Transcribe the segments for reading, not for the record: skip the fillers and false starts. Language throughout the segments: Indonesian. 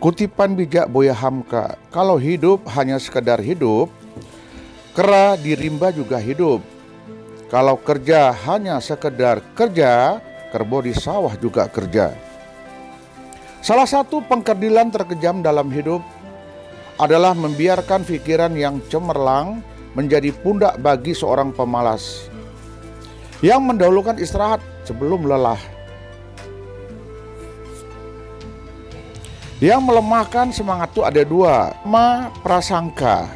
Kutipan bijak Buya Hamka, kalau hidup hanya sekedar hidup, kera di rimba juga hidup. Kalau kerja hanya sekedar kerja, kerbau di sawah juga kerja. Salah satu pengkerdilan terkejam dalam hidup adalah membiarkan pikiran yang cemerlang menjadi pundak bagi seorang pemalas yang mendahulukan istirahat sebelum lelah. Yang melemahkan semangat itu ada dua, pertama prasangka,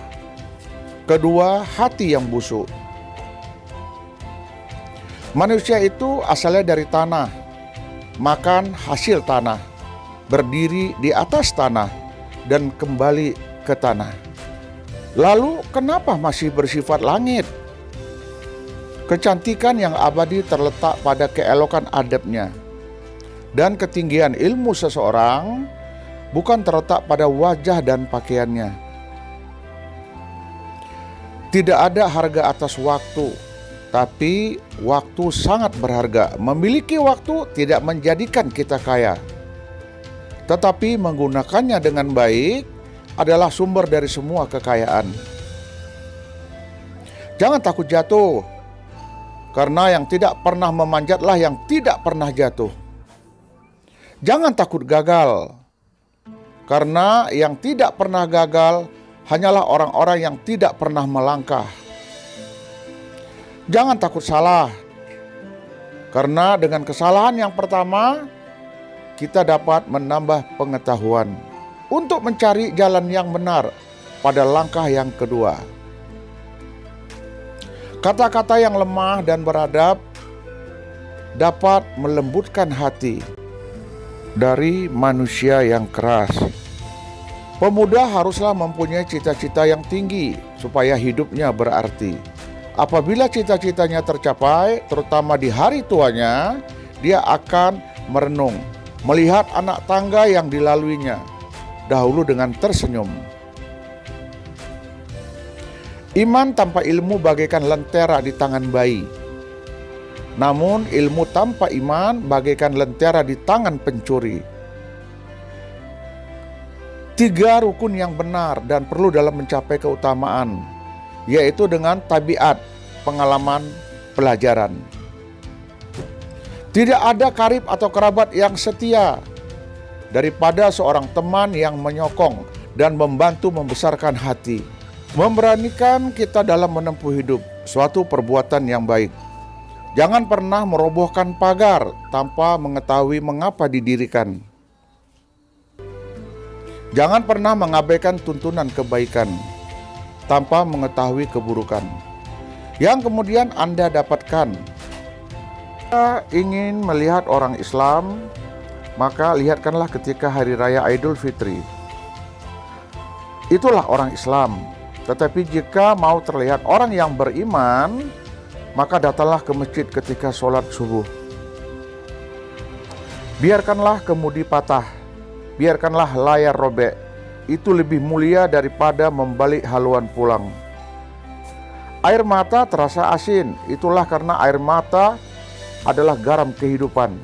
kedua hati yang busuk. Manusia itu asalnya dari tanah, makan hasil tanah, berdiri di atas tanah, dan kembali ke tanah. Lalu kenapa masih bersifat langit? Kecantikan yang abadi terletak pada keelokan adabnya, dan ketinggian ilmu seseorang bukan terletak pada wajah dan pakaiannya. Tidak ada harga atas waktu, tapi waktu sangat berharga. Memiliki waktu tidak menjadikan kita kaya, tetapi menggunakannya dengan baik adalah sumber dari semua kekayaan. Jangan takut jatuh, karena yang tidak pernah memanjatlah yang tidak pernah jatuh. Jangan takut gagal, karena yang tidak pernah gagal hanyalah orang-orang yang tidak pernah melangkah. Jangan takut salah, karena dengan kesalahan yang pertama, kita dapat menambah pengetahuan untuk mencari jalan yang benar pada langkah yang kedua. Kata-kata yang lemah dan beradab dapat melembutkan hati dari manusia yang keras. Pemuda haruslah mempunyai cita-cita yang tinggi supaya hidupnya berarti. Apabila cita-citanya tercapai, terutama di hari tuanya, dia akan merenung, melihat anak tangga yang dilaluinya, dahulu dengan tersenyum. Iman tanpa ilmu bagaikan lentera di tangan bayi. Namun ilmu tanpa iman bagaikan lentera di tangan pencuri. 3 rukun yang benar dan perlu dalam mencapai keutamaan, yaitu dengan tabiat, pengalaman, pelajaran. Tidak ada karib atau kerabat yang setia daripada seorang teman yang menyokong dan membantu membesarkan hati, memberanikan kita dalam menempuh hidup, suatu perbuatan yang baik. Jangan pernah merobohkan pagar tanpa mengetahui mengapa didirikan. Jangan pernah mengabaikan tuntunan kebaikan tanpa mengetahui keburukan yang kemudian Anda dapatkan. Jika ingin melihat orang Islam, maka lihatkanlah ketika hari raya Idul Fitri. Itulah orang Islam. Tetapi jika mau terlihat orang yang beriman, maka datanglah ke masjid ketika sholat subuh. Biarkanlah kemudi patah, biarkanlah layar robek. Itu lebih mulia daripada membalik haluan pulang. Air mata terasa asin, itulah karena air mata adalah garam kehidupan.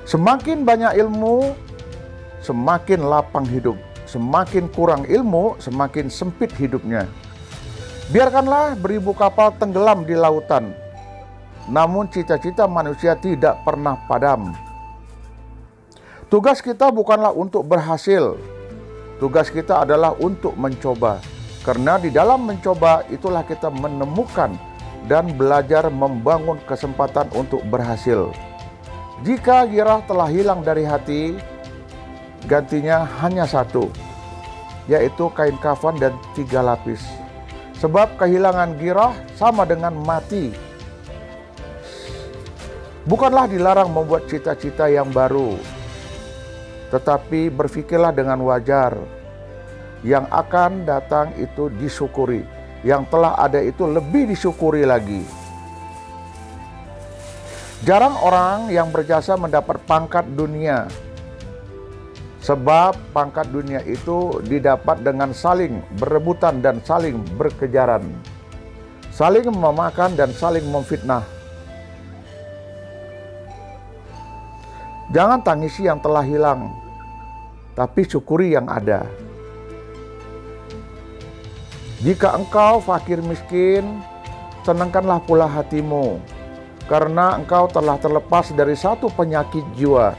Semakin banyak ilmu, semakin lapang hidup. Semakin kurang ilmu, semakin sempit hidupnya. Biarkanlah beribu kapal tenggelam di lautan, namun cita-cita manusia tidak pernah padam. Tugas kita bukanlah untuk berhasil, tugas kita adalah untuk mencoba. Karena di dalam mencoba itulah kita menemukan dan belajar membangun kesempatan untuk berhasil. Jika girah telah hilang dari hati, gantinya hanya satu, yaitu kain kafan dan 3 lapis. Sebab kehilangan girah sama dengan mati. Bukanlah dilarang membuat cita-cita yang baru, tetapi berpikirlah dengan wajar. Yang akan datang itu disyukuri, yang telah ada itu lebih disyukuri lagi. Jarang orang yang berjasa mendapat pangkat dunia, sebab pangkat dunia itu didapat dengan saling berebutan dan saling berkejaran, saling memakan dan saling memfitnah. Jangan tangisi yang telah hilang, tapi syukuri yang ada. Jika engkau fakir miskin, senangkanlah pula hatimu, karena engkau telah terlepas dari satu penyakit jiwa,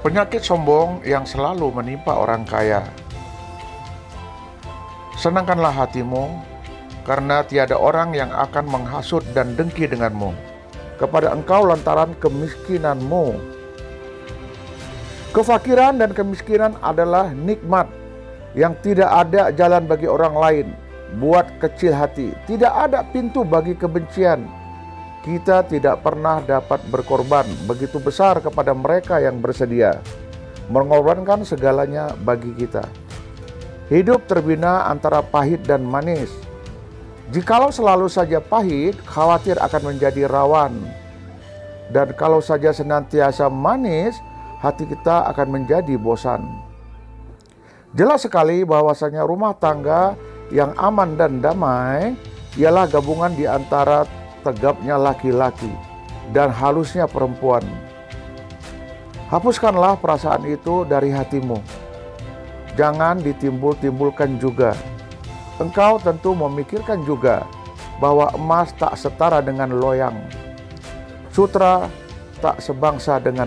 penyakit sombong yang selalu menimpa orang kaya. Senangkanlah hatimu, karena tiada orang yang akan menghasut dan dengki denganmu kepada engkau lantaran kemiskinanmu. Kefakiran dan kemiskinan adalah nikmat yang tidak ada jalan bagi orang lain. Buat kecil hati, tidak ada pintu bagi kebencian. Kita tidak pernah dapat berkorban begitu besar kepada mereka yang bersedia mengorbankan segalanya bagi kita. Hidup terbina antara pahit dan manis. Jikalau selalu saja pahit, khawatir akan menjadi rawan. Dan kalau saja senantiasa manis, hati kita akan menjadi bosan. Jelas sekali bahwasanya rumah tangga yang aman dan damai ialah gabungan di antara tegapnya laki-laki dan halusnya perempuan. Hapuskanlah perasaan itu dari hatimu. Jangan ditimbul-timbulkan juga. Engkau tentu memikirkan juga bahwa emas tak setara dengan loyang, sutra tak sebangsa dengan